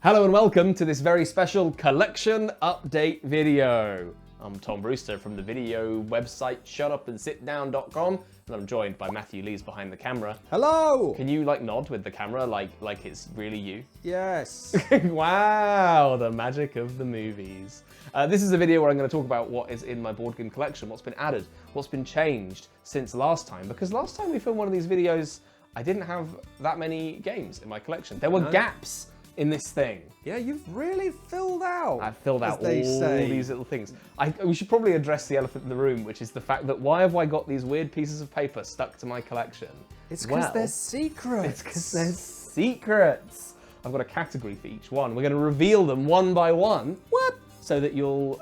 Hello and welcome to this very special collection update video. I'm Tom Brewster from the video website shutupandsitdown.com and I'm joined by Matthew Lees behind the camera. Hello! Can you nod with the camera like it's really you? Yes. Wow, the magic of the movies. This is a video where I'm going to talk about what is in my board game collection, what's been added, what's been changed since last time. Because last time we filmed one of these videos, I didn't have that many games in my collection. There were gaps in this thing. Yeah, you've really filled out. I've filled out all say. these little things. We should probably address the elephant in the room, which is the fact that why have I got these weird pieces of paper stuck to my collection? It's because they're secrets. It's because they're secrets. I've got a category for each one. We're going to reveal them one by one. What? So that you'll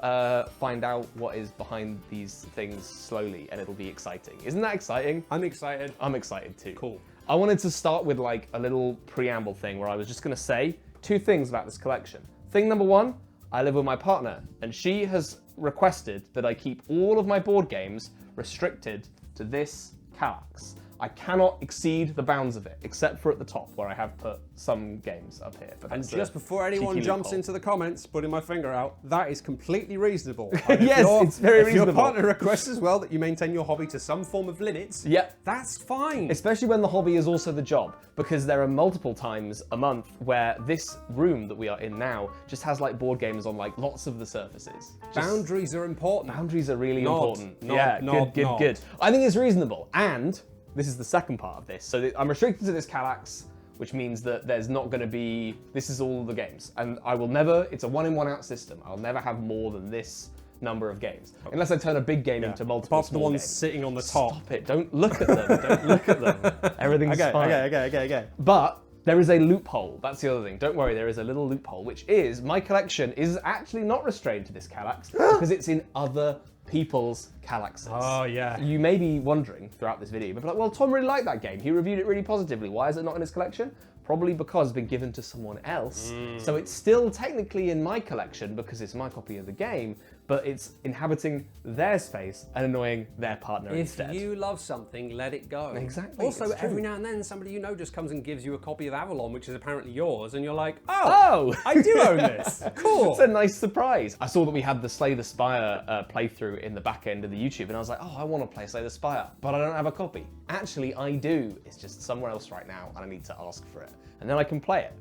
find out what is behind these things slowly, and it'll be exciting. Isn't that exciting? I'm excited. I'm excited too. Cool. I wanted to start with a little preamble thing where I was just going to say two things about this collection. Thing number one, I live with my partner, and she has requested that I keep all of my board games restricted to this Kallax. I cannot exceed the bounds of it, except for at the top, where I have put some games up here. But And just before anyone jumps into the comments, putting my finger out, that is completely reasonable. Yes, it's very reasonable. If your partner requests as well that you maintain your hobby to some form of limits, yep, that's fine. Especially when the hobby is also the job, because there are multiple times a month where this room that we are in now just has board games on lots of the surfaces. Boundaries are important. Boundaries are really important. Nod. Good. I think it's reasonable. And this is the second part of this. So I'm restricted to this Kallax, which means that there's not going to be, this is all the games. And I will never, it's a one in, one out system. I'll never have more than this number of games. Unless I turn a big game into multiple Apart from the ones games. sitting on the top. Stop it, don't look at them, don't look at them. Everything's fine. Okay. But there is a loophole, that's the other thing. Don't worry, there is a little loophole, which is my collection is actually not restrained to this Kallax because it's in other people's Kallaxes. Oh, yeah. You may be wondering throughout this video, but well, Tom really liked that game. He reviewed it really positively. Why is it not in his collection? Probably because it's been given to someone else. So it's still technically in my collection because it's my copy of the game, but it's inhabiting their space and annoying their partner instead. If you love something, let it go. Exactly. Also, every now and then, somebody you know just comes and gives you a copy of Avalon, which is apparently yours, and you're like, oh, I do own this. Cool. It's a nice surprise. I saw that we had the Slay the Spire playthrough in the back end of the YouTube, and I was like, oh, I want to play Slay the Spire, but I don't have a copy. Actually, I do. It's just somewhere else right now, and I need to ask for it. And then I can play it.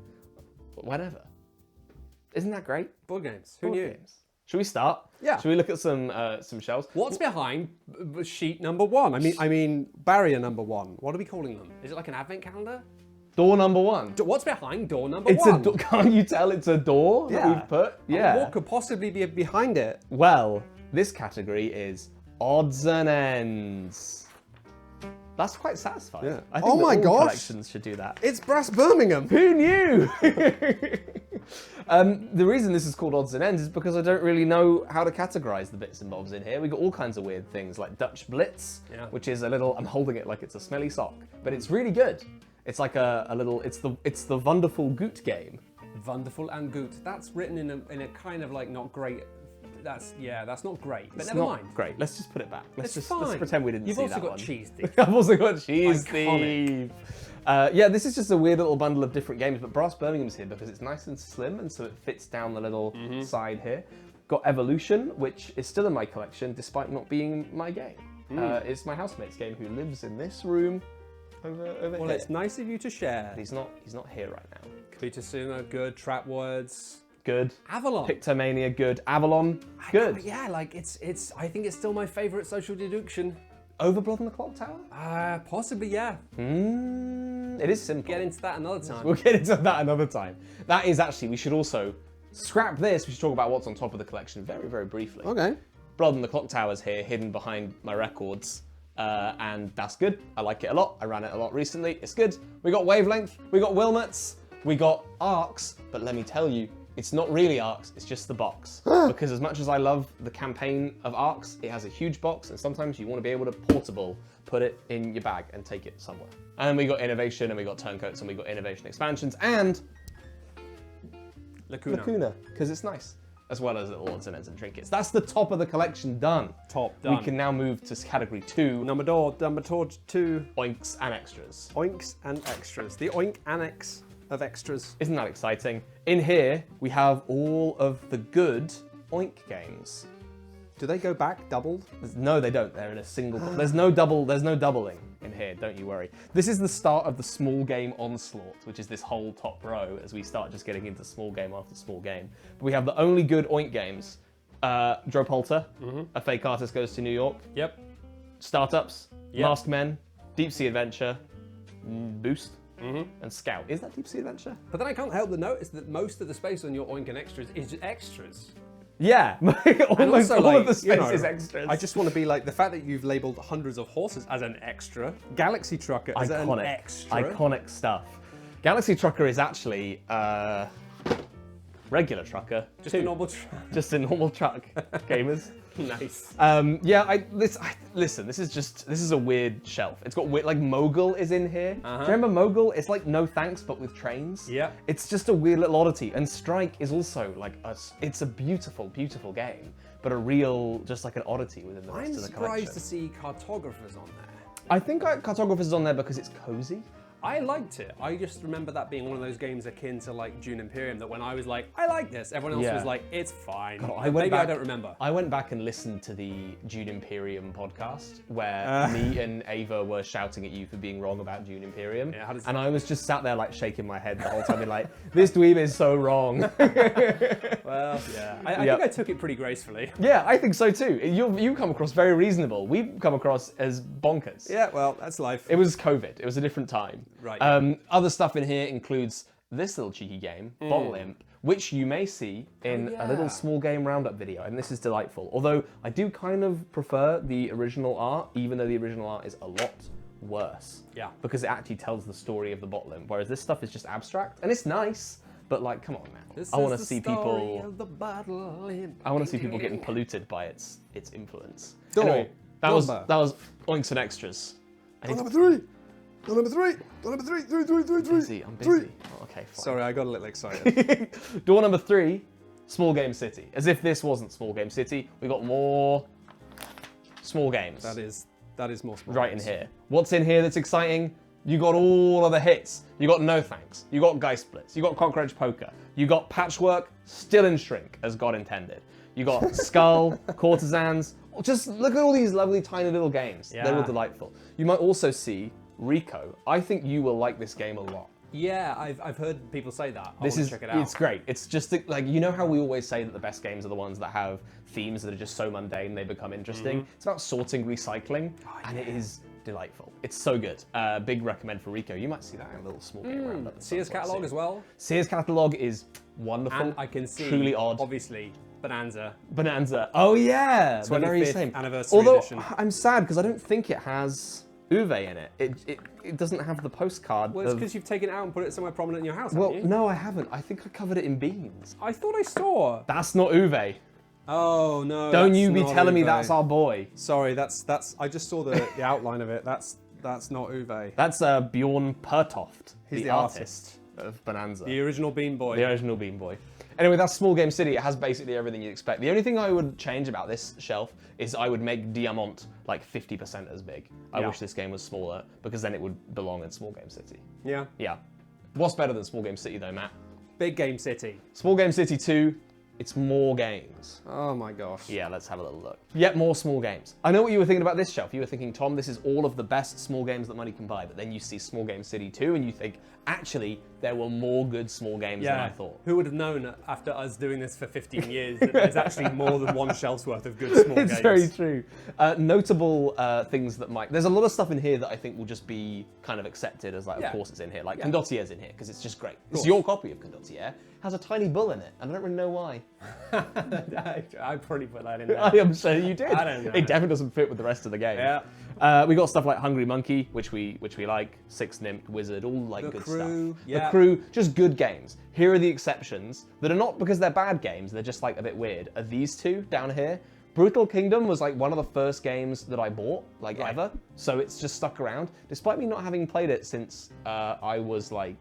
Whenever. Isn't that great? Board games. Who knew? Games. Should we start? Yeah. Should we look at some shelves? What's behind sheet number one? I mean barrier number one. What are we calling them? Is it like an advent calendar? Door number one. What's behind door number one? It's a door. Can't you tell it's a door that we've put? Yeah. What could possibly be behind it? Well, this category is odds and ends. That's quite satisfying. Yeah. I think all collections should do that. It's Brass Birmingham. Who knew? The reason this is called odds and ends is because I don't really know how to categorize the bits and bobs in here. We've got all kinds of weird things like Dutch Blitz, which is a little, I'm holding it like it's a smelly sock, but it's really good. It's like a little, it's the Wonderful Goot game. Wonderful and Goot. That's written in a kind of not great. That's not great. But It's never not mind. great. Let's just put it back. Let's fine. pretend we didn't see that one. You've also got Cheese Thief. I've also got Cheese Iconic. Thief. Yeah, this is just a weird little bundle of different games, but Brass Birmingham's here because it's nice and slim, and so it fits down the little side here. Got Evolution, which is still in my collection, despite not being my game. It's my housemate's game who lives in this room over here. Well, it's nice of you to share. He's not here right now. Kabuto Sumo, good. Trapwords. Good. Avalon. Pictomania, good. Avalon, good. Yeah, it's. I think it's still my favourite social deduction. Over Blood on the Clocktower? Possibly, yeah. It is simple. Get into that another time. We'll get into that another time. That is actually, we should also scrap this. We should talk about what's on top of the collection very, very briefly. Okay. Blood on the Clocktower's here, hidden behind my records. And that's good. I like it a lot. I ran it a lot recently. It's good. We got Wavelength. We got Wilmots. We got Arcs. But let me tell you, it's not really Arcs, it's just the box. Because as much as I love the campaign of Arcs, it has a huge box, and sometimes you want to be able to put it in your bag and take it somewhere. And we got Innovation, and we got Turncoats, and we got Innovation Expansions, and Lacuna, because it's nice. As well as little odds and ends and trinkets. That's the top of the collection done. Top done. We can now move to category 2. Number 2. Oinks and Extras. Oinks and Extras. The Oink Annex of extras. Isn't that exciting? In here, we have all of the good Oink games. Do they go back doubled? No, they don't. They're in a single. There's no doubling in here. Don't you worry. This is the start of the small game onslaught, which is this whole top row as we start just getting into small game after small game. But we have the only good Oink games: Dro Polter, A Fake Artist Goes to New York. Yep. Startups, Yep. Masked Men, Deep Sea Adventure, Boost, and Scout. Is that Deep Sea Adventure? But then I can't help but notice that most of the space on your Oink and Extras is just extras. Yeah, almost also, all like, of the space you know, is extras. I just want to be like, the fact that you've labelled hundreds of horses as an extra, Galaxy Trucker as an extra. Iconic stuff. Galaxy Trucker is actually regular trucker. Just a normal truck. Just a normal truck, gamers. Nice. Listen, this is a weird shelf. It's got weird, like Mogul is in here. Do you remember Mogul? It's like No Thanks, but with trains. Yeah. It's just a weird little oddity. And Strike is also like it's a beautiful, beautiful game, but a real, just like an oddity within the rest I'm of the collection. surprised to see Cartographers on there. I think Cartographers is on there because it's cozy. I liked it. I just remember that being one of those games akin to like Dune Imperium that when I was like, I like this, everyone else was like, it's fine. God, I don't remember. I went back and listened to the Dune Imperium podcast where me and Ava were shouting at you for being wrong about Dune Imperium. Yeah, and I was just sat there like shaking my head the whole time, being like, this dweeb is so wrong. Well, yeah. I think I took it pretty gracefully. Yeah, I think so too. You come across very reasonable. We come across as bonkers. Yeah, well, that's life. It was COVID. It was a different time. Right. Other stuff in here includes this little cheeky game, Bottle Imp, which you may see in a little small game roundup video, and this is delightful. Although I do kind of prefer the original art, even though the original art is a lot worse. Yeah. Because it actually tells the story of the Bottle Imp, whereas this stuff is just abstract, and it's nice, but like, come on now. I want to see people. I want to see people getting polluted by its influence. Anyway, that was Oinks and Extras. Number 3. Number 3. I'm busy. Oh, okay, fine. Sorry, I got a little excited. Door number 3, Small Game City. As if this wasn't Small Game City, we got more small games. That is more small right games. in here. What's in here that's exciting? You got all of the hits. You got No Thanks. You got Geist Blitz. You got Cockroach Poker. You got Patchwork, still in shrink, as God intended. You got Skull, Courtisans. Just look at all these lovely tiny little games. Yeah. They're all delightful. You might also see Rico. I think you will like this game a lot. Yeah, I've heard people say that. Check it out. It's great. It's just like, you know how we always say that the best games are the ones that have themes that are just so mundane they become interesting. It's about sorting, recycling, and it is delightful. It's so good. Big recommend for Rico. You might see that in a little small game roundup. Seers Catalog as well. Seers Catalog is wonderful. And I can see, truly odd. Obviously, Bohnanza. Oh yeah, the very 25th same. anniversary Although edition. I'm sad because I don't think it has Uwe in it. It doesn't have the postcard. Well, it's because you've taken it out and put it somewhere prominent in your house, Well, haven't you? no, I haven't. I think I covered it in beans. I thought I saw. That's not Uwe. Oh no. Don't that's you be not telling me Uwe. that's our boy. Sorry, that's. I just saw the outline of it. That's not Uwe. That's Bjorn Pertoft, He's the artist of Bohnanza. The original Bean Boy. The original Bean Boy. Anyway, that's Small Game City. It has basically everything you'd expect. The only thing I would change about this shelf is I would make Diamant like 50% as big. I wish this game was smaller because then it would belong in Small Game City. Yeah. Yeah. What's better than Small Game City though, Matt? Big Game City. Small Game City 2, it's more games. Oh my gosh. Yeah, let's have a little look. Yet more small games. I know what you were thinking about this shelf. You were thinking, Tom, this is all of the best small games that money can buy. But then you see Small Game City 2 and you think, actually, there were more good small games than I thought. Who would have known after us doing this for 15 years that there's actually more than one shelf's worth of good small games? It's very true. Notable things that might... There's a lot of stuff in here that I think will just be kind of accepted as like, of course it's in here. Like Condottier's in here because it's just great. It's your copy of Condottiere. Has a tiny bull in it, and I don't really know why. I probably put that in there. I am sure you did. I don't know. It definitely doesn't fit with the rest of the game. Yeah. We got stuff like Hungry Monkey, which we like, Six Nymph, Wizard, all like good Crew, stuff. yeah. The Crew, just good games. Here are the exceptions that are not because they're bad games, they're just like a bit weird. Are these two down here? Brutal Kingdom was like one of the first games that I bought, like ever. So it's just stuck around, despite me not having played it since I was like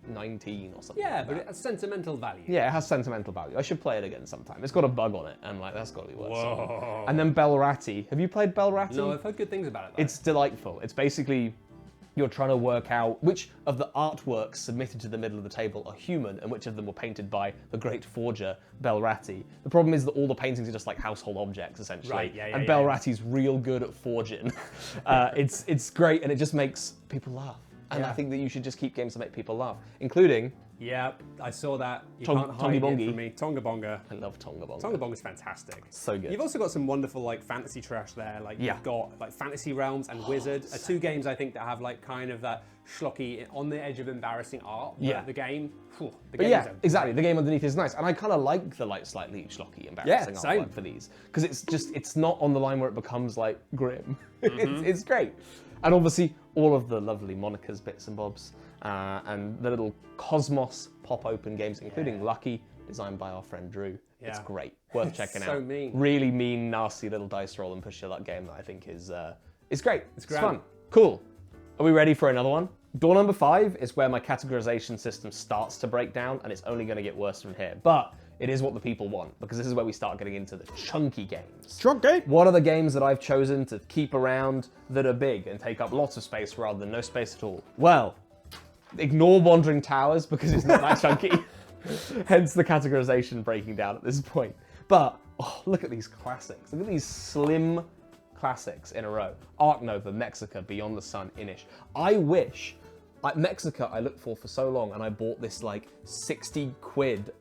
19 or something. Yeah, like but that. it has sentimental value. Yeah, it has sentimental value. I should play it again sometime. It's got a bug on it, and like that's got to be worth something. Whoa. And then Belrati. Have you played Belrati? No, I've heard good things about it though. It's delightful. It's basically you're trying to work out which of the artworks submitted to the middle of the table are human and which of them were painted by the great forger Belratti. The problem is that all the paintings are just like household objects, essentially. Right, yeah, and Belratti's real good at forging. It's great, and it just makes people laugh. And I think that you should just keep games that make people laugh, including... Yeah, I saw that. You can't hide it from me. Tonga Bonga. I love Tonga Bonga. Tonga Bonga's fantastic. So good. You've also got some wonderful like fantasy trash there. Like you've got like Fantasy Realms and Wizard, are two games I think that have like kind of that schlocky on the edge of embarrassing art. Yeah. The game. Whew, the But game yeah, is exactly. The game underneath is nice, and I kind of like the like slightly schlocky, embarrassing same. artwork for these because it's not on the line where it becomes like grim. It's great, and obviously all of the lovely Monica's bits and bobs. And the little Cosmos pop-open games, including Lucky, designed by our friend Drew. Yeah. It's great, worth checking out. So mean. Really mean, nasty little dice roll and push your luck game that I think is great. It's fun. Cool. Are we ready for another one? Door number 5 is where my categorization system starts to break down, and it's only going to get worse from here. But it is what the people want, because this is where we start getting into the chunky games. Chunky? What are the games that I've chosen to keep around that are big and take up lots of space rather than no space at all? Well, ignore Wandering Towers because it's not that chunky. Hence the categorization breaking down at this point. But look at these classics. Look at these slim classics in a row. Arc Nova, Mexica, Beyond the Sun, Inish. I wish, Mexica I looked for so long, and I bought this like 60 quid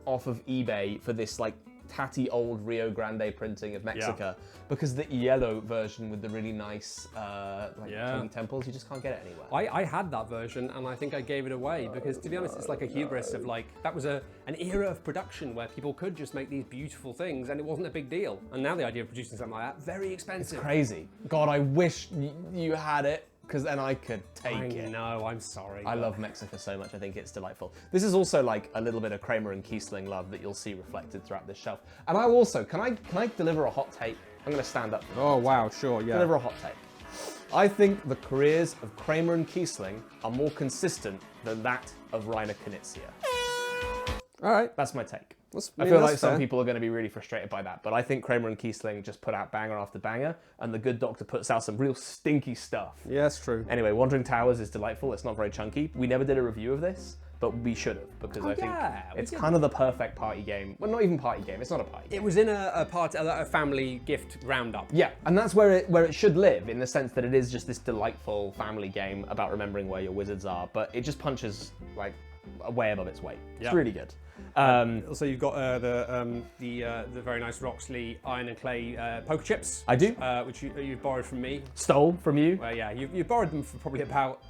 off of eBay for this like tatty old Rio Grande printing of Mexico because the yellow version with the really nice chunky temples, you just can't get it anywhere. I had that version and I think I gave it away because to be honest it's like a hubris of like that was an era of production where people could just make these beautiful things and it wasn't a big deal, and now the idea of producing something like that, very expensive. It's crazy. God, I wish you had it, because then I could take it. No, I'm sorry. I love Mexico so much. I think it's delightful. This is also like a little bit of Kramer and Kiesling love that you'll see reflected throughout this shelf. And I also, can I deliver a hot take? I'm going to stand up. Oh, wow, sure, yeah. Deliver a hot take. I think the careers of Kramer and Kiesling are more consistent than that of Rainer Knizia. All right. That's my take. I feel like some people are going to be really frustrated by that, but I think Kramer and Kiesling just put out banger after banger, and The Good Doctor puts out some real stinky stuff. Yeah, that's true. Anyway, Wandering Towers is delightful. It's not very chunky. We never did a review of this, but we should have, because I think it's kind of the perfect party game. Well, not even party game. It's not a party game. It was in a family gift roundup. Yeah, and that's where it should live, in the sense that it is just this delightful family game about remembering where your wizards are, but it just punches like way above its weight. It's really good. Also, you've got the very nice Roxley Iron and Clay poker chips. I do. Which you've borrowed from me. Stole from you. Well, yeah, you've borrowed them for probably about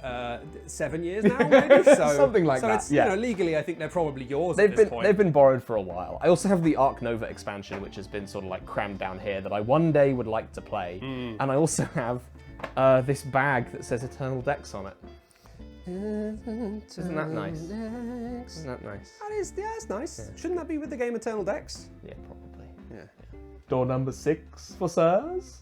7 years now, maybe? So, something like that. It's, you know, legally, I think they're probably yours at this point. They've been borrowed for a while. I also have the Arc Nova expansion, which has been sort of like crammed down here, that I one day would like to play. And I also have this bag that says Eternal Decks on it. Isn't that nice? Isn't that nice? That's nice. Yeah. Shouldn't that be with the game Eternal Decks? Yeah, probably. Yeah. Door number 6 for sirs.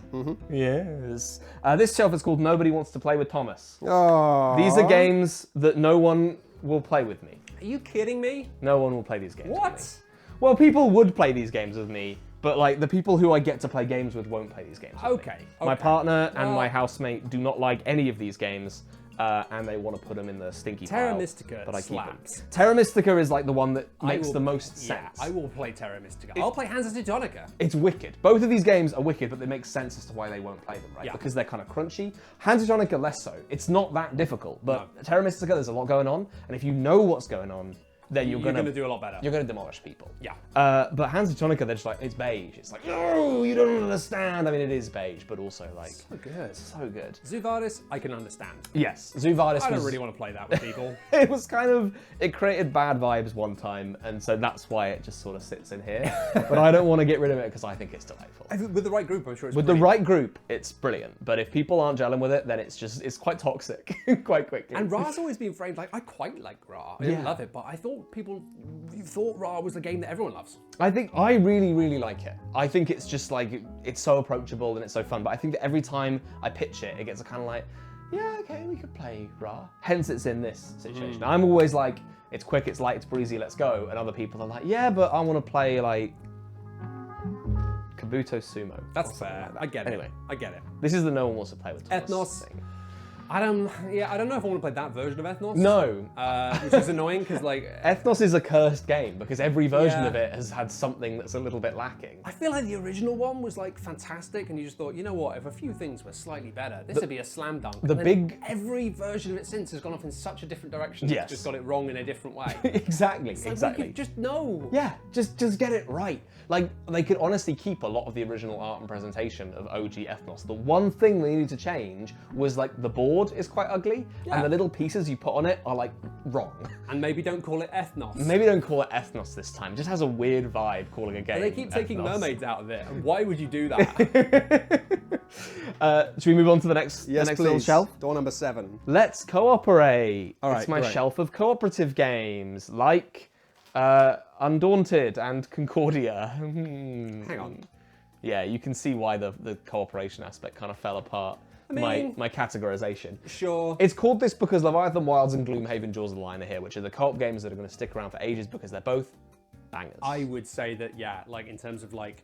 Yes. This shelf is called Nobody Wants to Play with Thomas. Oh. These are games that no one will play with me. Are you kidding me? No one will play these games What? with me. Well, people would play these games with me, but like the people who I get to play games with won't play these games with me. My partner and my housemate do not like any of these games. And they want to put them in the stinky Terra pile, Mystica but I slaps. keep them. Terra Mystica is like the one that makes the most sense. Yeah, I will play Terra Mystica. I'll play Hansa Teutonica. It's wicked. Both of these games are wicked, but they make sense as to why they won't play them, right? Yeah. Because they're kind of crunchy. Hansa Teutonica less so. It's not that difficult, but Terra Mystica, there's a lot going on, and if you know what's going on, then you're going to do a lot better. You're going to demolish people. Yeah. But Hansa Teutonica, they're just like, it's beige. It's like, no, you don't understand. I mean, it is beige, but also like... So good. So good. Zuvardis, I can understand. Yes. Zuvardis I don't really want to play that with people. It was kind of... It created bad vibes one time, and so that's why it just sort of sits in here. But I don't want to get rid of it because I think it's delightful. With the right group, I'm sure it's With brilliant. the right group, it's brilliant. But if people aren't gelling with it, then it's quite toxic quite quickly. And Ra's always been framed like, I quite like Ra. I didn't love it, but I thought you thought Ra was the game that everyone loves. I think I really, really like it. I think it's just like, it's so approachable and it's so fun. But I think that every time I pitch it, it gets a kind of like, yeah, okay, we could play Ra. Hence it's in this situation. I'm always like, it's quick, it's light, it's breezy, let's go. And other people are like, yeah, but I want to play like Kabuto Sumo. That's fair. Like that. I get it. Anyway, I get it. this is the no one wants to play with Thomas Ethnos. thing. I don't know if I want to play that version of Ethnos. No. Which is annoying because like... Ethnos is a cursed game because every version Yeah. of it has had something that's a little bit lacking. I feel like the original one was like fantastic and you just thought, you know what, if a few things were slightly better, this would be a slam dunk. Every version of it since has gone off in such a different direction. Yes. It's just got it wrong in a different way. Exactly, It's like, exactly. we could just know. Yeah, just get it right. Like, they could honestly keep a lot of the original art and presentation of OG Ethnos. The one thing they needed to change was, like, the board is quite ugly, and the little pieces you put on it are, like, wrong. And maybe don't call it Ethnos. Maybe don't call it Ethnos this time. It just has a weird vibe calling a game. But they keep taking Ethnos. mermaids out of it. And why would you do that? Should we move on to the next little shelf? Door number 7. Let's cooperate. All right, it's my great. shelf of cooperative games, like Undaunted and Concordia. Hang on. Yeah, you can see why the cooperation aspect kind of fell apart. My categorization. Sure. It's called this because Leviathan Wilds and Gloomhaven Jaws of the Line are here, which are the co-op games that are going to stick around for ages because they're both bangers. I would say that, yeah, like in terms of like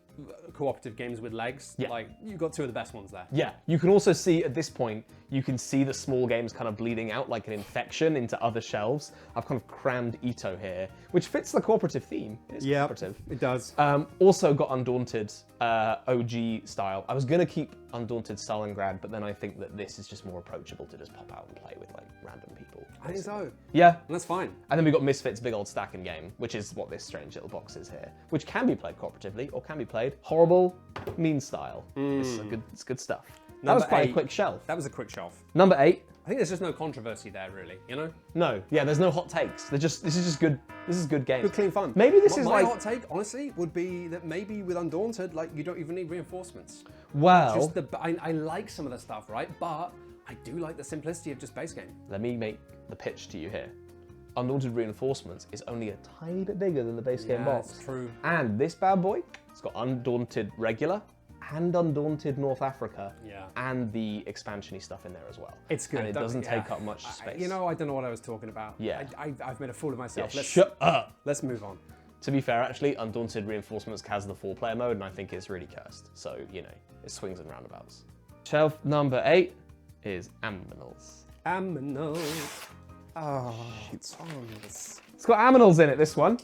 cooperative games with legs, like you've got 2 of the best ones there. Yeah, you can also see at this point, you can see the small games kind of bleeding out like an infection into other shelves. I've kind of crammed Ito here, which fits the cooperative theme. It's cooperative. It does. Also got Undaunted OG style. I was going to keep Undaunted Stalingrad, but then I think that this is just more approachable to just pop out and play with like random people. I think so. Yeah. And that's fine. And then we've got Misfits Big Old Stacking Game, which is what this strange little box is here, which can be played cooperatively or can be played horrible, mean style. It's good stuff. That was quite a quick shelf. That was a quick shelf. Number 8. I think there's just no controversy there, really. You know? No, yeah, there's no hot takes. This is just good. This is good game. Good, clean fun. Maybe this is my like hot take, honestly, would be that maybe with Undaunted, like you don't even need reinforcements. well. Just I like some of the stuff, right? But I do like the simplicity of just base game. Let me make the pitch to you here. Undaunted Reinforcements is only a tiny bit bigger than the base game box. That's true. And this bad boy, it's got Undaunted Regular and Undaunted North Africa. Yeah. And the expansion-y stuff in there as well. It's good. And it doesn't take up much space. You know, I don't know what I was talking about. Yeah. I've made a fool of myself. Yeah, shut up. Let's move on. To be fair, actually, Undaunted Reinforcements has the 4-player mode, and I think it's really cursed. So, you know, it swings and roundabouts. Shelf number 8 is Aminals. Aminals. Oh, Thomas. It's got Aminals in it, this one.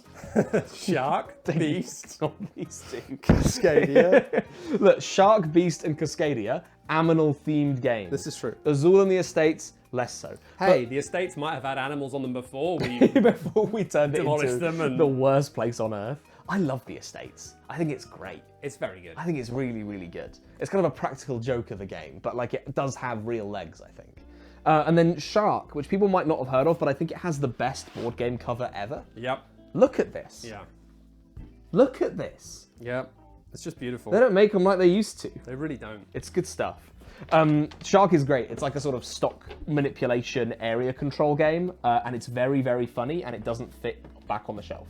Shark, Beast, Not these two. Cascadia. Look, Shark, Beast, and Cascadia, Aminal-themed games. This is true. Azul and the Estates, less so. Hey, the estates might have had animals on them before we Before we turned it demolished into them and... the worst place on earth. I love the Estates. I think it's great. It's very good. I think it's really, really good. It's kind of a practical joke of a game, but like it does have real legs, I think. And then Shark, which people might not have heard of, but I think it has the best board game cover ever. Yep. Look at this. Yeah. Look at this. Yep. It's just beautiful. They don't make them like they used to. They really don't. It's good stuff. Shark is great. It's like a sort of stock manipulation area control game, and it's very, very funny, and it doesn't fit back on the shelf.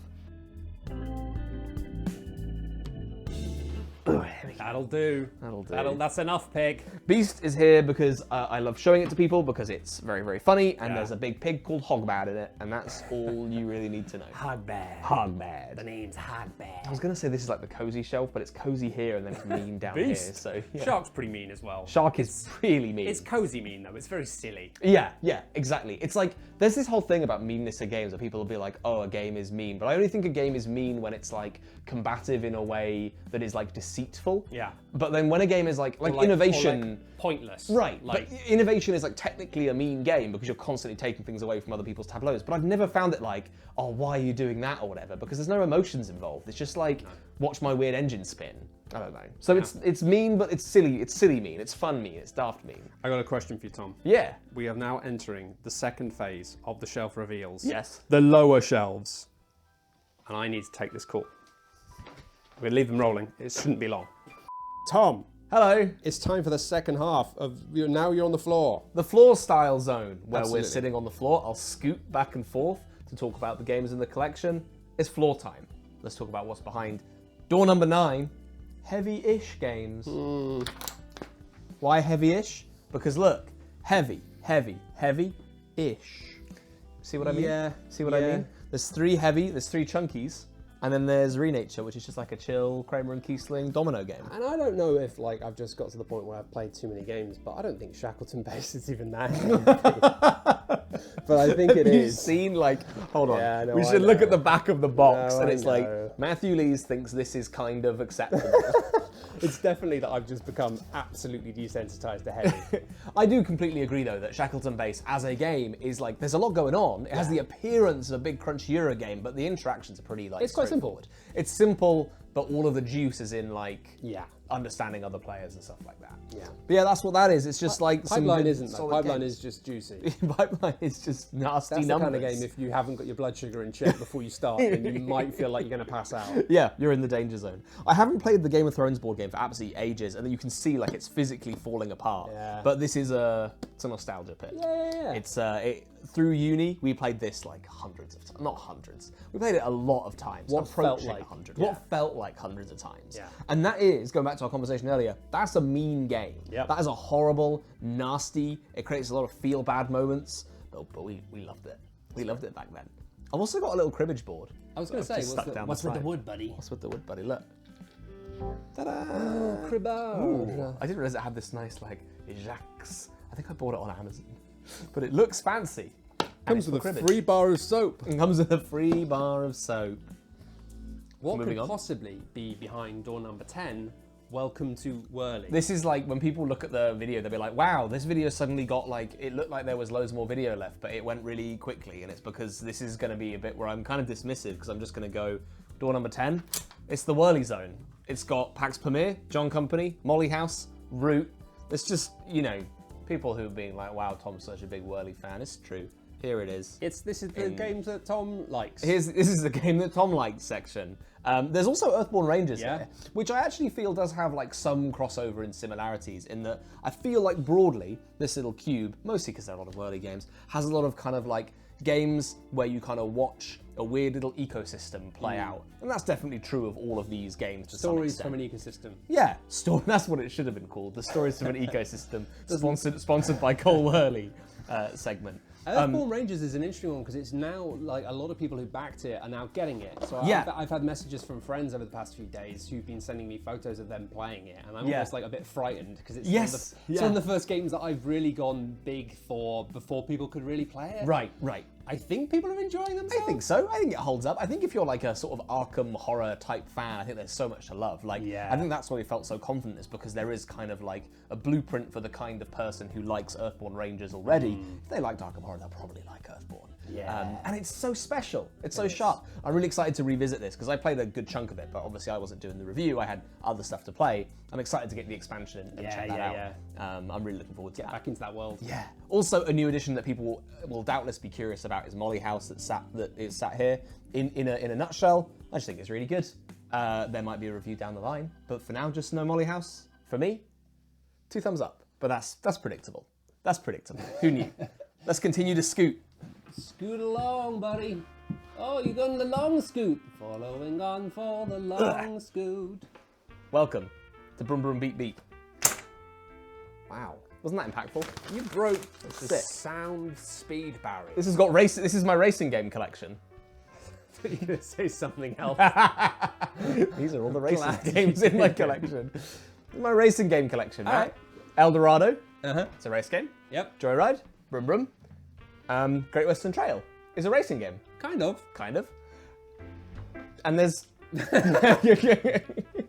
That'll do. That'll do. That's enough, pig. Beast is here because I love showing it to people because it's very, very funny, and there's a big pig called Hogbad in it, and that's all you really need to know. Hogbad. Hogbad. The name's Hogbad. I was gonna say this is like the cozy shelf, but it's cozy here and then it's mean down here. Beast. So yeah. Shark's pretty mean as well. Shark is really mean. It's cozy mean though. It's very silly. Yeah, exactly. It's like, there's this whole thing about meanness of games where people will be like, oh, a game is mean. But I only think a game is mean when it's like combative in a way that is like deceitful. Yeah. But then when a game is like innovation... Or like pointless. Right, but innovation is like technically a mean game because you're constantly taking things away from other people's tableaus. But I've never found it like, oh, why are you doing that or whatever? Because there's no emotions involved. It's just like, watch my weird engine spin. I don't know. So it's mean, but it's silly. It's silly mean. It's fun mean. It's daft mean. I got a question for you, Tom. Yeah. We are now entering the second phase of the shelf reveals. Yes. The lower shelves. And I need to take this call. We're going to leave them rolling. It shouldn't be long. Tom. Hello. It's time for the second half of now you're on the floor. The floor style zone, where Absolutely. we're sitting on the floor. I'll scoot back and forth to talk about the games in the collection. It's floor time. Let's talk about what's behind door number 9, heavy-ish games. Why heavy-ish? Because look, heavy, heavy, heavy-ish. See what I mean? Yeah. See what I mean? There's 3 heavy, there's 3 chunkies, And then there's Renature, which is just like a chill Kramer and Kiesling domino game. And I don't know if like I've just got to the point where I've played too many games, but I don't think Shackleton Base is even that heavy. But I think it is. You've seen like, hold on, Yeah, no, we I should look know. at the back of the box, No, and I it's know. like Matthew Lees thinks this is kind of acceptable. It's definitely that I've just become absolutely desensitized to heavy. I do completely agree though that Shackleton Base as a game is like, there's a lot going on. It has the appearance of a big crunchy Euro game, but the interactions are pretty like It's quite simple. straightforward. It's simple, but all of the juice is in like Yeah. understanding other players and stuff like that. Yeah. But yeah, that's what that is. It's just like some Pipeline good, isn't though. solid Pipeline games. is just juicy. Pipeline is just nasty That's numbers. the kind of game if you haven't got your blood sugar in check before you start, then you might feel like you're going to pass out. Yeah, you're in the danger zone. I haven't played the Game of Thrones board game for absolutely ages, and you can see like it's physically falling apart. Yeah. But this is it's a nostalgia pit. Yeah. It's through uni we played this like hundreds of times, not hundreds. We played it a lot of times. What felt approaching like, 100. yeah. What felt like hundreds of times. Yeah. And that is going back to our conversation earlier. That's a mean game. Yep. That is a horrible, nasty. It creates a lot of feel bad moments. But we loved it. We loved it back then. I've also got a little cribbage board. I was going to I've say, just stuck down what's with the side. wood, buddy? What's with the wood, buddy? Look. Ta-da! Cribbage. Ooh, I didn't realize it had this nice like Jacques. I think I bought it on Amazon, but it looks fancy. Comes And with it's a for cribbage. free bar of soap. It comes with a free bar of soap. What Moving could on. possibly be behind door number 10? Welcome to Whirly. This is like when people look at the video, they'll be like, "Wow, this video suddenly got like it looked like there was loads more video left, but it went really quickly." And it's because this is going to be a bit where I'm kind of dismissive because I'm just going to go door number 10. It's the Whirly Zone. It's got Pax Pamir, John Company, Molly House, Root. It's just people who are being like, "Wow, Tom's such a big Whirly fan." It's true. Here it is. This is the games that Tom likes. This is the game that Tom likes section. There's also Earthborn Rangers Yeah. here, which I actually feel does have like some crossover and similarities in that I feel like broadly this little cube, mostly because there are a lot of Whirly games, has a lot of kind of like games where you kind of watch a weird little ecosystem play out. And that's definitely true of all of these games to some Stories extent. from an ecosystem. Yeah, that's what it should have been called. The Stories from an Ecosystem, sponsored by Cole Whirly segment. Earthborn Rangers is an interesting one because it's now like a lot of people who backed it are now getting it. So Yeah. I've had messages from friends over the past few days who've been sending me photos of them playing it, and I'm Yeah. almost like a bit frightened because it's Yes, it's one of the first games that I've really gone big for before people could really play it. Right. I think people are enjoying themselves. I think so. I think it holds up. I think if you're like a sort of Arkham horror type fan, I think there's so much to love. Like, Yeah. I think that's why we felt so confident is because there is kind of like a blueprint for the kind of person who likes Earthborn Rangers already. If they liked Arkham horror, they'll probably like Earthborn. Yeah. And it's so special. It's so sharp. I'm really excited to revisit this because I played a good chunk of it, but obviously I wasn't doing the review. I had other stuff to play. I'm excited to get the expansion and check that out. I'm really looking forward to that. Back into that world. Yeah. Also, a new addition that people will doubtless be curious about is Molly House that is sat here. In a nutshell, I just think it's really good. There might be a review down the line, but for now, just know Molly House. For me, 2 thumbs up. But that's predictable. That's predictable. Who knew? Let's continue to scoot. Scoot along, buddy. Oh, you're going the long scoot. Following on for the long scoot. Welcome to Brum Brum Beep Beep. Wow, wasn't that impactful? You broke the Sick. sound speed barrier. This has got race. This is my racing game collection. You're going to say something else. These are all the racing Glad games you in my did. collection. My racing game collection, right? right. Eldorado. Uh-huh. It's a race game. Yep. Joyride. Brum Brum. Great Western Trail is a racing game. Kind of. Kind of. And there's...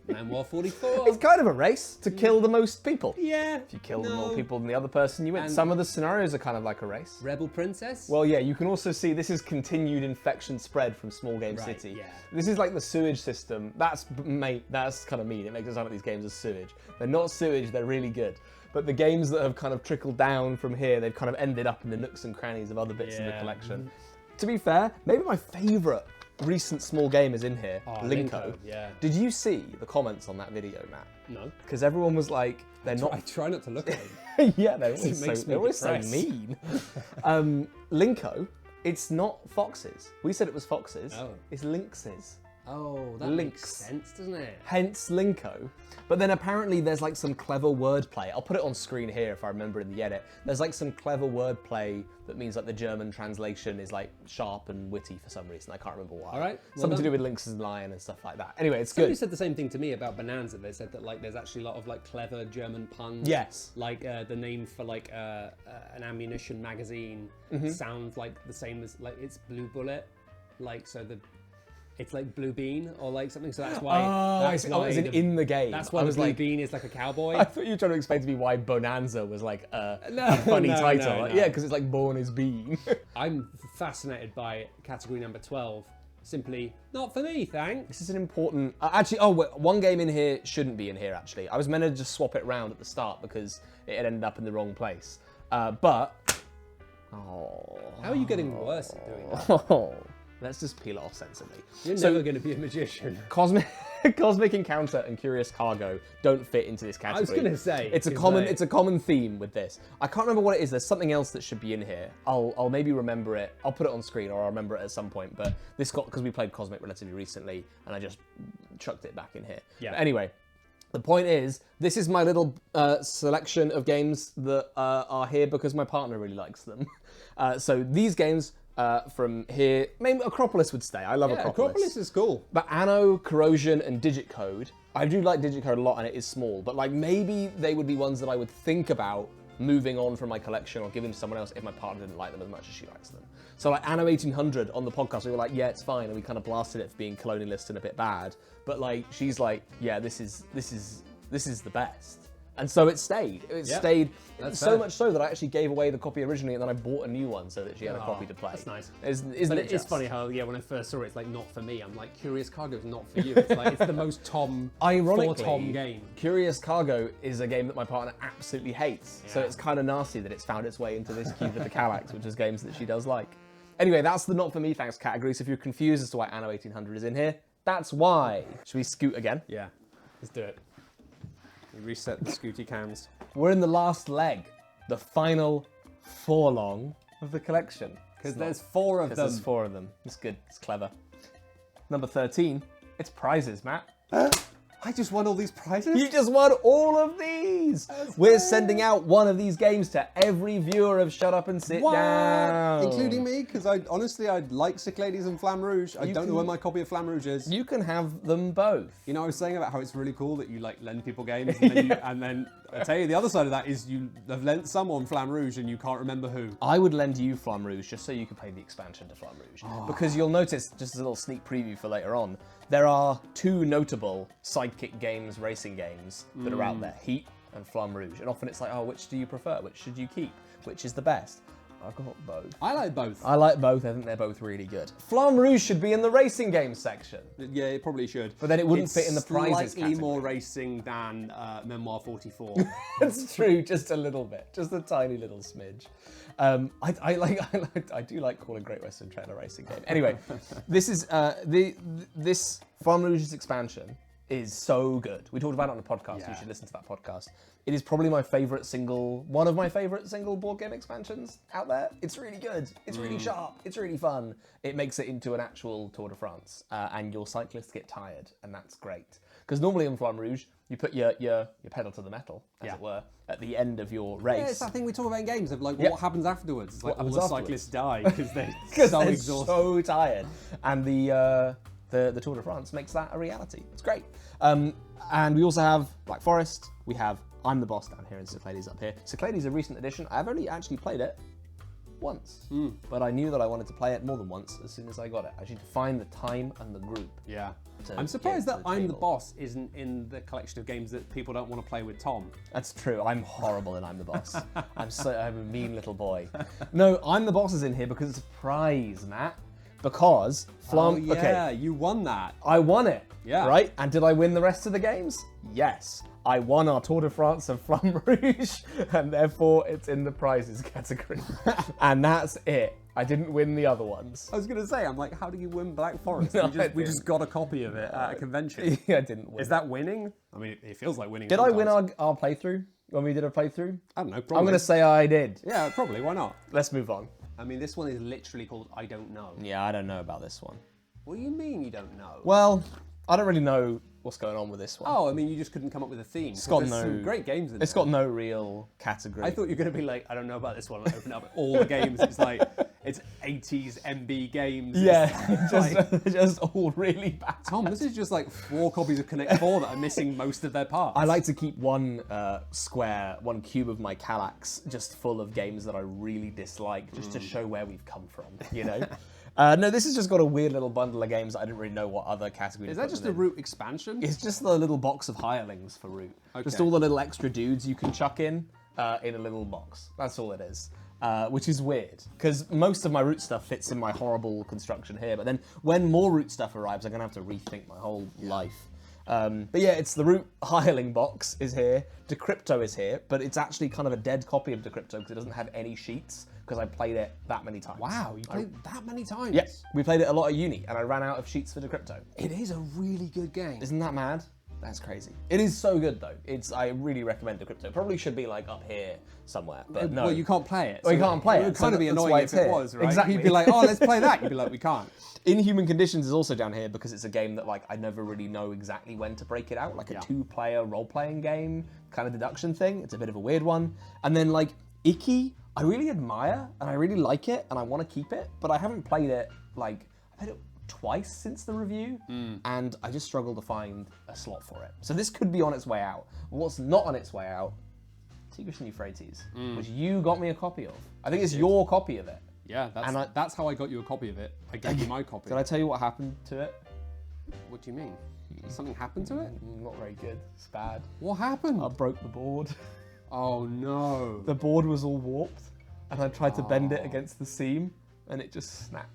Man War 44. It's kind of a race to kill the most people. Yeah. If you kill the more people than the other person, you win. And- Some of the scenarios are kind of like a race. Rebel Princess. Well, yeah, you can also see this is continued infection spread from Small Game Right, City. yeah. This is like the sewage system. That's kind of mean. It makes it sound like these games are sewage. They're not sewage, they're really good. But the games that have kind of trickled down from here, they've kind of ended up in the nooks and crannies of other bits in the Yeah. collection. To be fair, maybe my favourite recent small game is in here, Linko. Yeah. Did you see the comments on that video, Matt? No. Because everyone was like, they're I not... try not to look at it. Yeah, they're always, makes me they're always so depressed. mean. Linko, it's not foxes. We said it was foxes. Oh. It's lynxes. Oh, that Links. makes sense, doesn't it? Hence Linko. But then apparently there's like some clever wordplay. I'll put it on screen here if I remember in the edit. There's like some clever wordplay that means like the German translation is like sharp and witty for some reason. I can't remember why. All right. Well Something to done. do with Lynx and Lion and stuff like that. Anyway, it's Somebody good. said the same thing to me about Bohnanza. They said that like there's actually a lot of like clever German puns. Yes. Like the name for like an ammunition magazine sounds like the same as like it's Blue Bullet, like so it's like Blue Bean or like something. So that's why. That's why as in the game. That's why I the was Blue like, Bean is like a cowboy. I thought you were trying to explain to me why Bohnanza was like a funny title. no, Like, no. yeah, because it's like born as bean. I'm fascinated by category number 12. Simply not for me, thanks. This is an important. Actually, one game in here shouldn't be in here. Actually, I was meant to just swap it round at the start because it had ended up in the wrong place. But How are you getting worse at doing that? Let's just peel it off sensibly. You're never going to be a magician. Cosmic Encounter and Curious Cargo don't fit into this category. I was going to say it's a common theme with this. I can't remember what it is. There's something else that should be in here. I'll maybe remember it. I'll put it on screen or I'll remember it at some point. But this got because we played Cosmic relatively recently and I just chucked it back in here. Yeah. But anyway, the point is this is my little selection of games that are here because my partner really likes them. So these games. From here, maybe Acropolis would stay. I love Acropolis. Acropolis is cool. But Anno, Corrosion, and Digit Code, I do like Digit Code a lot, and it is small. But like maybe they would be ones that I would think about moving on from my collection or giving to someone else if my partner didn't like them as much as she likes them. So like Anno 1800 on the podcast, we were like, yeah, it's fine, and we kind of blasted it for being colonialist and a bit bad. But like she's like, yeah, this is the best. And so it stayed. It stayed so fair. much so that I actually gave away the copy originally, and then I bought a new one so that she had a copy to play. That's nice. Isn't it It's funny how, when I first saw it, it's like, not for me. I'm like, Curious Cargo's not for you. It's like, it's the most Tom, Ironically, for Tom game. Curious Cargo is a game that my partner absolutely hates. So it's kind of nasty that it's found its way into this Cube of the Calax, which is games that she does like. Anyway, that's the not for me thanks category. So if you're confused as to why Anno 1800 is in here, that's why. Should we scoot again? Yeah, let's do it. We reset the scooty cams. We're in the last leg, the final forlong of the collection. Because there's 4 of them. There's 4 of them. It's good. It's clever. Number 13. It's prizes, Matt. I just won all these prizes? You just won all of these! We're sending out one of these games to every viewer of Shut Up and Sit Down. Including me? Because I like Sick Ladies and Flamme Rouge. I don't know where my copy of Flamme Rouge is. You can have them both. You know, I was saying about how it's really cool that you like lend people games, and then, and then I tell you the other side of that is you have lent someone Flamme Rouge and you can't remember who. I would lend you Flamme Rouge just so you could play the expansion to Flamme Rouge. Because you'll notice, just as a little sneak preview for later on, there are 2 notable sidekick games, racing games, that are out there, Heat and Flamme Rouge. And often it's like, oh, which do you prefer? Which should you keep? Which is the best? I've got both. I like both. I like both. I think they're both really good. Flamme Rouge should be in the racing games section. Yeah, it probably should. But then it wouldn't fit in the prizes slightly category. more racing than Memoir 44. That's true, just a little bit, just a tiny little smidge. I do like calling Great Western Trail a racing game. Anyway, this is this Flamme Rouge's expansion is so good. We talked about it on the podcast. Yeah. You should listen to that podcast. It is probably one of my favorite single board game expansions out there. It's really good. It's really sharp. It's really fun. It makes it into an actual Tour de France, and your cyclists get tired, and that's great. Because normally in Flamme Rouge, you put your pedal to the metal, as it were, at the end of your race. Yeah, it's that thing we talk about in games of like what happens afterwards. It's like all the cyclists die because they're so exhausted. So tired. And the Tour de France makes that a reality. It's great. And we also have Black Forest. We have I'm the Boss down here and Cyclades up here. Cyclades is a recent addition. I've only actually played it once, but I knew that I wanted to play it more than once as soon as I got it. I should find the time and the group. Yeah. I'm surprised that I'm the Boss isn't in the collection of games that people don't want to play with Tom. That's true. I'm horrible in I'm the Boss. I'm a mean little boy. No, I'm the Boss is in here because it's a prize, Matt. Because You won that. I won it. Yeah. Right? And did I win the rest of the games? Yes. I won our Tour de France of Flamme Rouge, and therefore it's in the prizes category. And that's it. I didn't win the other ones. I was going to say, I'm like, how do you win Black Forest? No, we just got a copy of it at a convention. I didn't win. Is that winning? I mean, it feels like winning. Did sometimes. I win our playthrough when we did a playthrough? I don't know, probably. I'm going to say I did. Yeah, probably. Why not? Let's move on. I mean, this one is literally called I Don't Know. Yeah, I don't know about this one. What do you mean you don't know? Well, I don't really know what's going on with this one. Oh, I mean, you just couldn't come up with a theme. It's got There's no some great games in It's there. got no real category. I thought you were going to be like, I don't know about this one. I'll open up all the games. It's like, it's 80s MB games. Yeah, It's just all really bad. Tom, this is just like 4 copies of Connect 4 that are missing most of their parts. I like to keep one one cube of my Kallax just full of games that I really dislike, just to show where we've come from, you know? No, this has just got a weird little bundle of games that I didn't really know what other category. Is that just a Root expansion? It's just the little box of hirelings for Root. Okay. Just all the little extra dudes you can chuck in a little box. That's all it is. Which is weird, because most of my Root stuff fits in my horrible construction here, but then when more Root stuff arrives, I'm going to have to rethink my whole life. But yeah, it's the Root hireling box is here, Decrypto is here, but it's actually kind of a dead copy of Decrypto because it doesn't have any sheets, because I played it that many times. Wow, you played that many times? Yes, we played it a lot at uni, and I ran out of sheets for Decrypto. It is a really good game. Isn't that mad? That's crazy. It is so good though. I really recommend Decrypto. Probably should be like up here somewhere, but no. Well, you can't play it. Well, you can't play it. It would kind of be that's annoying why if it's it here. was, right? Exactly. You'd be like, oh, let's play that. You'd be like, we can't. Inhuman Conditions is also down here because it's a game that like I never really know exactly when to break it out. Like a 2-player role-playing game kind of deduction thing. It's a bit of a weird one. And then like Icky, I really admire and I really like it and I want to keep it, but I haven't played it I played it twice since the review, and I just struggle to find a slot for it. So this could be on its way out. What's not on its way out? Tigris and Euphrates, which you got me a copy of. I think it's your copy of it. Yeah, that's how I got you a copy of it. I gave you my copy. Did I tell you what happened to it? What do you mean? Something happened to it? Not very good. It's bad. What happened? I broke the board. Oh no. The board was all warped, and I tried to bend it against the seam, and it just snapped.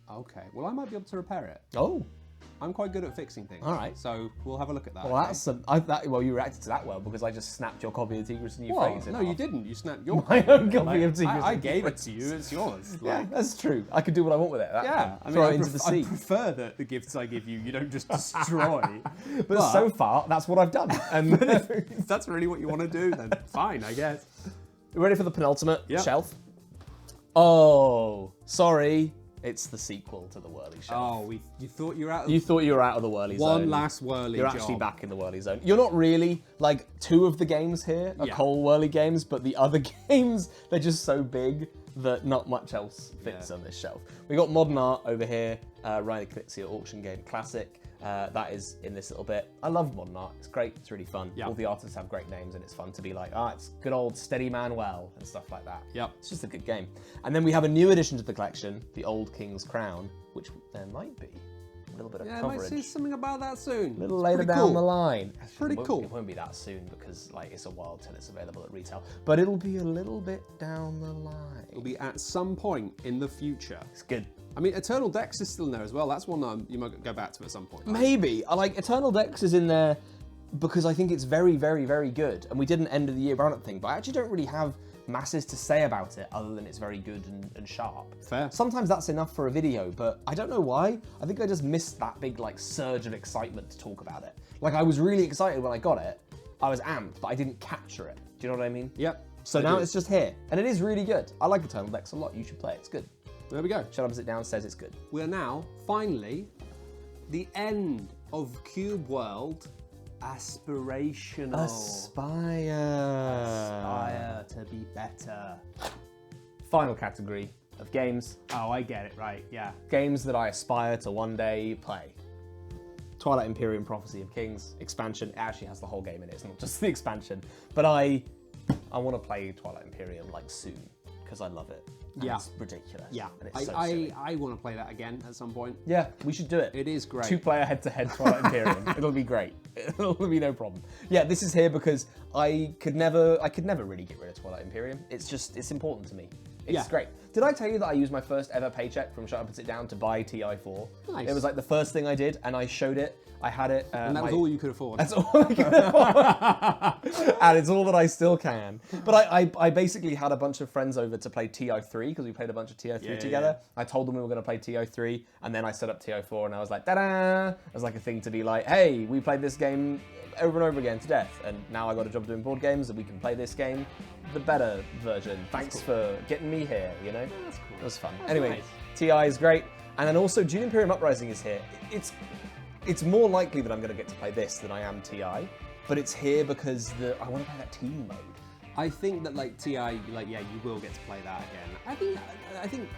Okay, well I might be able to repair it. Oh. I'm quite good at fixing things. All right. So we'll have a look at that. Well, okay? Well, you reacted to that well because I just snapped your copy of Tigris and Euphrates. No, you didn't. You snapped your my own copy of Tigris. I gave it to you. It's yours. Yeah, that's true. I could do what I want with it. Yeah, I mean, throw it into the sea. I prefer that the gifts I give you, you don't just destroy. but so far, that's what I've done. And if that's really what you want to do, then fine, I guess. You ready for the penultimate shelf? Oh, sorry. It's the sequel to the Whirly Shelf. Oh, you thought you were out of... You thought you were out of the Whirly Zone. One last Whirly You're actually back in the Whirly Zone. You're not really. Like, 2 of the games here are Cole Whirly games, but the other games, they're just so big that not much else fits on this shelf. We got Modern Art over here, Rhino Knizia Auction Game Classic. That is in this little bit. I love Modern Art. It's great. It's really fun. All the artists have great names, and it's fun to be like, it's good old Steady Manuel and stuff like that. It's just a good game. And then we have a new addition to the collection, the Old King's Crown, which there might be a little bit of coverage. I might see something about that soon. A little later down the line. Pretty cool. It won't be that soon because like it's a while till it's available at retail. But it'll be a little bit down the line. It'll be at some point in the future. It's good. I mean, Eternal Dex is still in there as well. That's one you might go back to at some point. Maybe. I like Eternal Dex is in there because I think it's very, very, very good. And we did an end of the year roundup thing, but I actually don't really have masses to say about it other than it's very good and sharp. Fair. Sometimes that's enough for a video, but I don't know why. I think I just missed that big like surge of excitement to talk about it. Like I was really excited when I got it. I was amped, but I didn't capture it. Do you know what I mean? Yep. So now it's just here. And it is really good. I like Eternal Dex a lot. You should play it. It's good. There we go. Shut Up, Sit Down says it's good. We are now, finally, the end of Cube World Aspirational. Aspire to be better. Final category of games. Oh, I get it, right, yeah. Games that I aspire to one day play. Twilight Imperium Prophecy of Kings expansion. It actually has the whole game in it. It's not just the expansion. But I want to play Twilight Imperium like soon because I love it. Yeah. It's ridiculous. Yeah. And it's so silly. I want to play that again at some point. Yeah, we should do it. It is great. 2-player head-to-head Twilight Imperium. It'll be great. It'll be no problem. Yeah, this is here because I could never really get rid of Twilight Imperium. It's important to me. It's great. Did I tell you that I used my first ever paycheck from Shut Up and Sit Down to buy TI4? Nice. It was like the first thing I did, and I showed it. I had it. And that was all you could afford. That's all I could afford. And it's all that I still can. But I basically had a bunch of friends over to play TI3 because we played a bunch of TI3 together. I told them we were going to play TI3, and then I set up TI4, and I was like, ta-da! It was like a thing to be like, hey, we played this game over and over again to death, and now I got a job doing board games, and we can play this game, the better version. Thanks for getting me here, you know? That's cool. It was fun. That's anyway, nice. TI is great. And then also Dune Imperium Uprising is here. It's more likely that I'm going to get to play this than I am TI, but it's here because I want to play that team mode. I think that like TI, like yeah, you will get to play that again. I think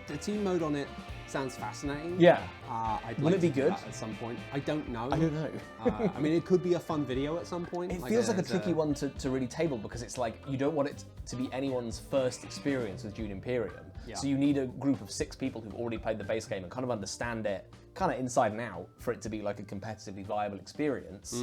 the team mode on it sounds fascinating. Yeah. I'd Will like it be to do good? that at some point? I don't know. I don't know. I mean, it could be a fun video at some point. It feels like a tricky one to really table because it's like you don't want it to be anyone's first experience with Dune Imperium. Yeah. So you need a group of 6 people who've already played the base game and kind of understand it kind of inside and out for it to be like a competitively viable experience.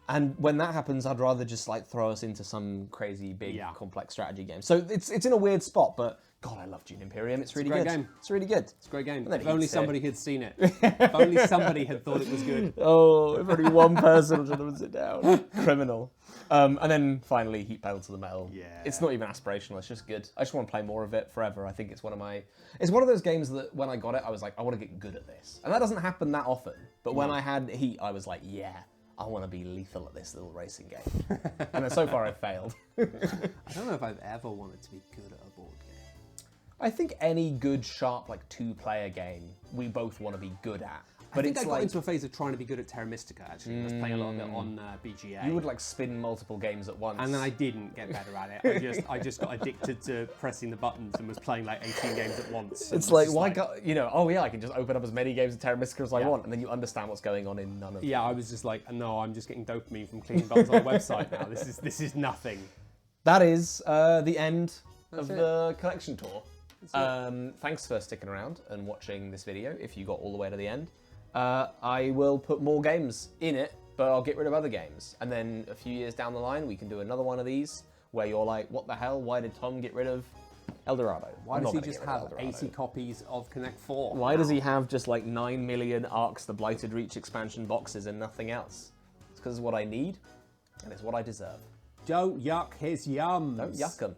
And when that happens, I'd rather just like throw us into some crazy big complex strategy game. So it's in a weird spot, but God, I love Dune Imperium. It's really a great good. game. It's really good. It's a great game. And then If only Heat's somebody had seen it. If only somebody had thought it was good. Oh, if only one person would sit down. Criminal. And then finally, Heat Pedal to the Metal. Yeah. It's not even aspirational. It's just good. I just want to play more of it forever. I think it's one of those games that when I got it, I was like, I want to get good at this. And that doesn't happen that often. But when I had Heat, I was like, yeah, I want to be lethal at this little racing game. And then so far, I've failed. I don't know if I've ever wanted to be good at a board game. I think any good, sharp, like 2-player game, we both want to be good at. But I think it's I got like into a phase of trying to be good at Terra Mystica, actually. I was playing a lot of it on BGA. you would like spin multiple games at once. And then I didn't get better at it. I just got addicted to pressing the buttons and was playing like 18 games at once. It's like, why oh yeah, I can just open up as many games of Terra Mystica as I want, and then you understand what's going on in none of them. Yeah, I was just like, no, I'm just getting dopamine from clicking buttons on the website now. This is nothing. That is the end of the collection tour. Thanks for sticking around and watching this video if you got all the way to the end. I will put more games in it, but I'll get rid of other games. And then a few years down the line, we can do another one of these where you're like, what the hell? Why did Tom get rid of Eldorado? Why does he just have 80 copies of Connect 4? Why does he have just like 9 million Arcs the Blighted Reach expansion boxes and nothing else? It's because it's what I need, and it's what I deserve. Don't yuck his yums. Don't yuck them.